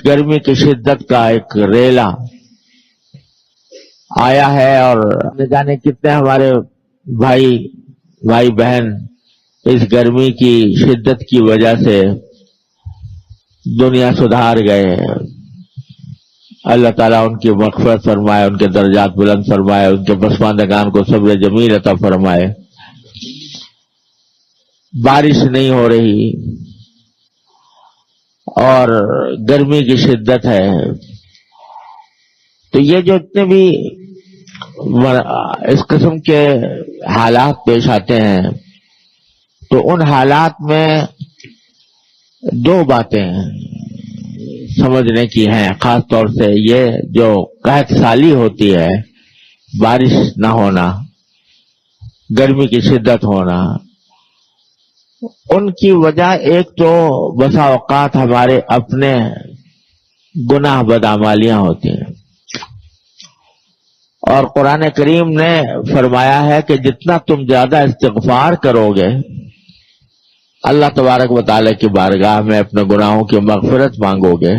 گرمی کی شدت کا ایک ریلا آیا ہے، اور نہ جانے کتنے ہمارے بھائی بہن اس گرمی کی شدت کی وجہ سے دنیا سدھار گئے ہیں۔ اللہ تعالیٰ ان کی مغفرت فرمائے، ان کے درجات بلند فرمائے، ان کے پسماندگان کو صبر جمیل عطا فرمائے۔ بارش نہیں ہو رہی اور گرمی کی شدت ہے، تو یہ جو اتنے بھی اس قسم کے حالات پیش آتے ہیں، تو ان حالات میں دو باتیں سمجھنے کی ہیں، خاص طور سے یہ جو قحط سالی ہوتی ہے، بارش نہ ہونا، گرمی کی شدت ہونا، ان کی وجہ ایک تو بسا اوقات ہمارے اپنے گناہ بدعمالیاں ہوتی ہیں، اور قرآن کریم نے فرمایا ہے کہ جتنا تم زیادہ استغفار کرو گے، اللہ تبارک و تعالیٰ کی بارگاہ میں اپنے گناہوں کی مغفرت مانگو گے،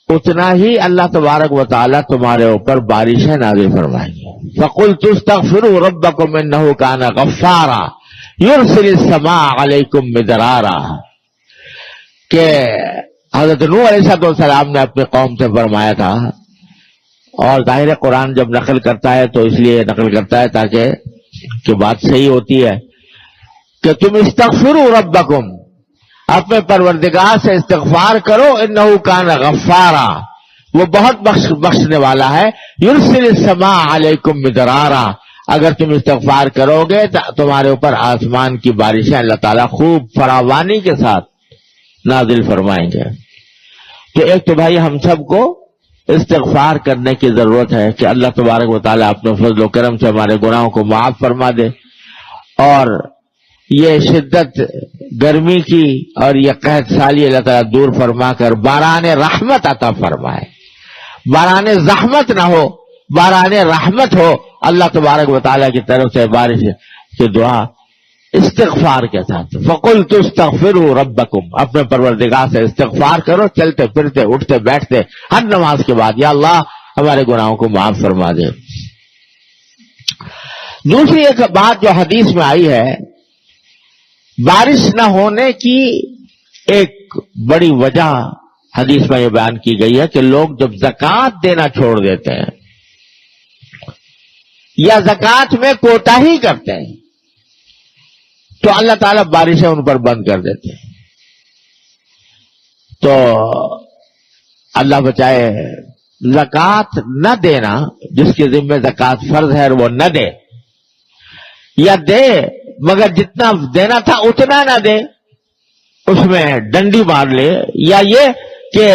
اتنا ہی اللہ تبارک و تعالیٰ تمہارے اوپر بارشیں نازل فرمائیں گے۔ فَقُلْتُ اسْتَغْفِرُوا رَبَّكُمْ إِنَّهُ كَانَ غَفَّارًا يُرْسِلِ السَّمَاءَ عَلَيْكُمْ مِدْرَارًا، کہ حضرت نوح علیہ السلام نے اپنی قوم سے فرمایا تھا، اور ظاہر قرآن جب نقل کرتا ہے تو اس لیے نقل کرتا ہے تاکہ کہ بات صحیح ہوتی ہے کہ تم استغفروا ربکم، اپنے پروردگار سے استغفار کرو، انہ کان غفارا، وہ بہت بخشنے والا ہے، یرسل السماء علیکم مدرارا، اگر تم استغفار کرو گے تو تمہارے اوپر آسمان کی بارشیں اللہ تعالیٰ خوب فراوانی کے ساتھ نازل فرمائیں گے۔ تو ایک تو بھائی ہم سب کو استغفار کرنے کی ضرورت ہے کہ اللہ تبارک و تعالیٰ اپنے فضل و کرم سے ہمارے گناہوں کو معاف فرما دے، اور یہ شدت گرمی کی اور یہ قحط سالی اللہ تعالیٰ دور فرما کر باران رحمت عطا فرمائے، باران زحمت نہ ہو، باران رحمت ہو اللہ تبارک و تعالیٰ کی طرف سے بارش کی دعا استغفار کے ساتھ۔ فَقُلْتُ اسْتَغْفِرُوا رَبَّكُمْ، اپنے پروردگار سے استغفار کرو، چلتے پھرتے اٹھتے بیٹھتے ہر نماز کے بعد، یا اللہ ہمارے گناہوں کو معاف فرما دے۔ دوسری ایک بات جو حدیث میں آئی ہے، بارش نہ ہونے کی ایک بڑی وجہ حدیث میں یہ بیان کی گئی ہے کہ لوگ جب زکوٰۃ دینا چھوڑ دیتے ہیں یا زکوٰۃ میں کوتاہی کرتے ہیں تو اللہ تعالیٰ بارشیں ان پر بند کر دیتے ہیں۔ تو اللہ بچائے، زکوٰۃ نہ دینا، جس کے ذمہ زکوٰۃ فرض ہے وہ نہ دے، یا دے مگر جتنا دینا تھا اتنا نہ دے، اس میں ڈنڈی مار لے، یا یہ کہ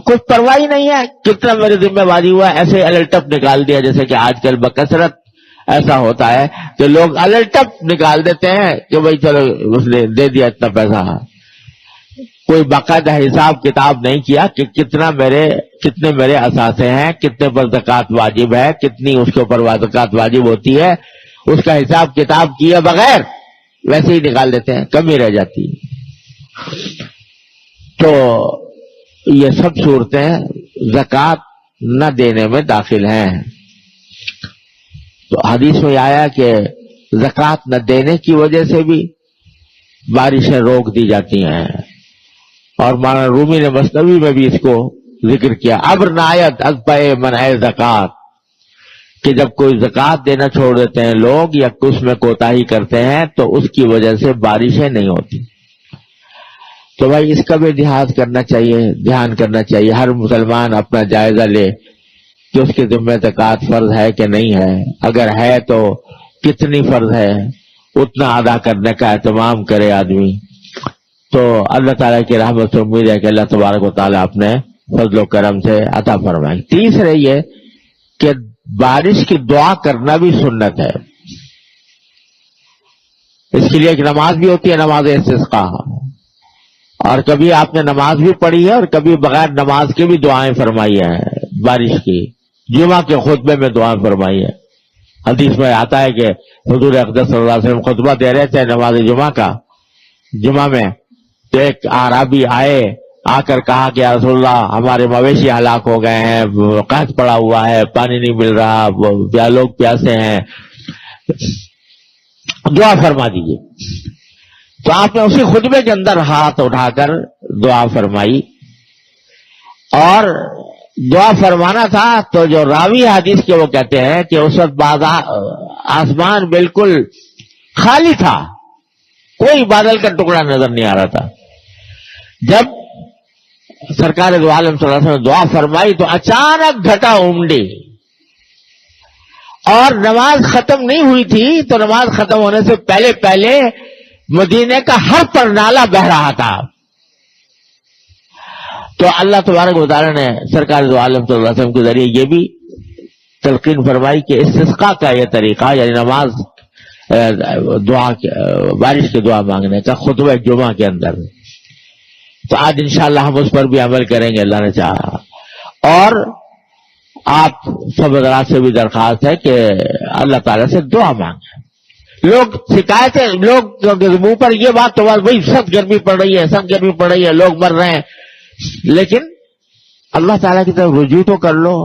کچھ پرواہ نہیں ہے کتنا میرے ذمہ واری ہوا، ایسے الٹپ نکال دیا، جیسے کہ آج کل بکثرت ایسا ہوتا ہے کہ لوگ الٹپ نکال دیتے ہیں کہ بھائی چلو اس نے دے دیا اتنا پیسہ، کوئی باقاعدہ حساب کتاب نہیں کیا کہ کتنے میرے اثاثے ہیں، کتنے پر زکوٰۃ واجب ہے، کتنی اس کے اوپر زکوٰۃ واجب ہوتی ہے، اس کا حساب کتاب کیے بغیر ویسے ہی نکال دیتے ہیں، کمی رہ جاتی ہے۔ تو یہ سب صورتیں زکوٰۃ نہ دینے میں داخل ہیں۔ تو حدیث میں آیا کہ زکوٰۃ نہ دینے کی وجہ سے بھی بارشیں روک دی جاتی ہیں، اور مولانا رومی نے مثنوی میں بھی اس کو ذکر کیا، ابر نایت از پے منع زکوٰۃ، کہ جب کوئی زکوٰۃ دینا چھوڑ دیتے ہیں لوگ یا اس میں کوتاہی کرتے ہیں تو اس کی وجہ سے بارشیں نہیں ہوتی۔ تو بھائی اس کا بھی دھیان کرنا چاہیے، ہر مسلمان اپنا جائزہ لے کہ اس کے ذمہ زکوٰۃ فرض ہے کہ نہیں ہے، اگر ہے تو کتنی فرض ہے، اتنا ادا کرنے کا اہتمام کرے آدمی۔ تو اللہ تعالیٰ کی رحمت سے امید ہے کہ اللہ تبارک و تعالیٰ اپنے فضل و کرم سے عطا فرمائے۔ تیسرے یہ کہ بارش کی دعا کرنا بھی سنت ہے، اس کے لیے ایک نماز بھی ہوتی ہے، نماز استسقاء، اور کبھی آپ نے نماز بھی پڑھی ہے اور کبھی بغیر نماز کے بھی دعائیں فرمائی ہیں بارش کی، جمعہ کے خطبے میں دعائیں فرمائی ہے۔ حدیث میں آتا ہے کہ حضور اقدس صلی اللہ علیہ وسلم خطبہ دے رہے تھے نماز جمعہ کا، جمعہ میں تو ایک اعرابی آئے آ کر کہا کہ یا رسول اللہ ہمارے مویشی ہلاک ہو گئے ہیں، قحط پڑا ہوا ہے، پانی نہیں مل رہا، لوگ پیاسے ہیں، دعا فرما دیجیے. تو آپ نے اسی خطبے کے اندر ہاتھ اٹھا کر دعا فرمائی. اور دعا فرمانا تھا تو جو راوی حدیث کے وہ کہتے ہیں کہ اس وقت آسمان بالکل خالی تھا، کوئی بادل کا ٹکڑا نظر نہیں آ رہا تھا. جب سرکار دو عالم صلی اللہ علیہ وسلم نے دعا فرمائی تو اچانک گھٹا امڑی، اور نماز ختم نہیں ہوئی تھی تو نماز ختم ہونے سے پہلے پہلے مدینے کا ہر پرنالہ بہ رہا تھا. تو اللہ تبارک و تعالی نے سرکار دو عالم صلی اللہ علیہ وسلم کے ذریعے یہ بھی تلقین فرمائی کہ استسقاء کا یہ طریقہ، یعنی نماز دعا بارش کی دعا مانگنے کا خطبہ جمعہ کے اندر. تو آج انشاءاللہ ہم اس پر بھی عمل کریں گے اللہ نے چاہا. اور آپ سب حضرات سے بھی درخواست ہے کہ اللہ تعالیٰ سے دعا مانگیں. لوگ شکایتیں، لوگ منہ پر یہ بات تو بھائی سب گرمی پڑ رہی ہے، سب گرمی پڑ رہی ہے، لوگ مر رہے ہیں، لیکن اللہ تعالیٰ کی طرف رجوع تو کر لو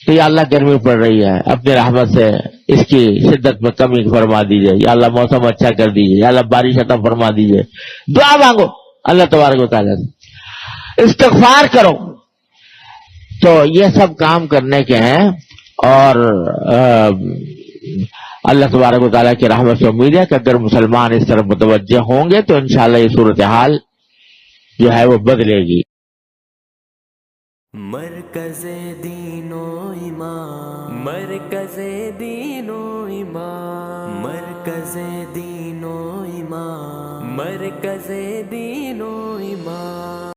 کہ یا اللہ گرمی پڑ رہی ہے، اپنے رحمت سے اس کی شدت میں کمی فرما دیجئے، یا اللہ موسم اچھا کر دیجئے، یا اللہ بارش عطا فرما دیجئے. دعا مانگو اللہ تبارک و تعالیٰ سے، استغفار کرو. تو یہ سب کام کرنے کے ہیں. اور اللہ تبارک و تعالیٰ کی رحمت سے امید ہے کہ اگر مسلمان اس طرف متوجہ ہوں گے تو انشاءاللہ یہ صورتحال جو ہے وہ بدلے گی. مرکز دین و ایمان، مرکز دین و ایمان، مرکز دین و ایمان، مرکز دین و ایمان.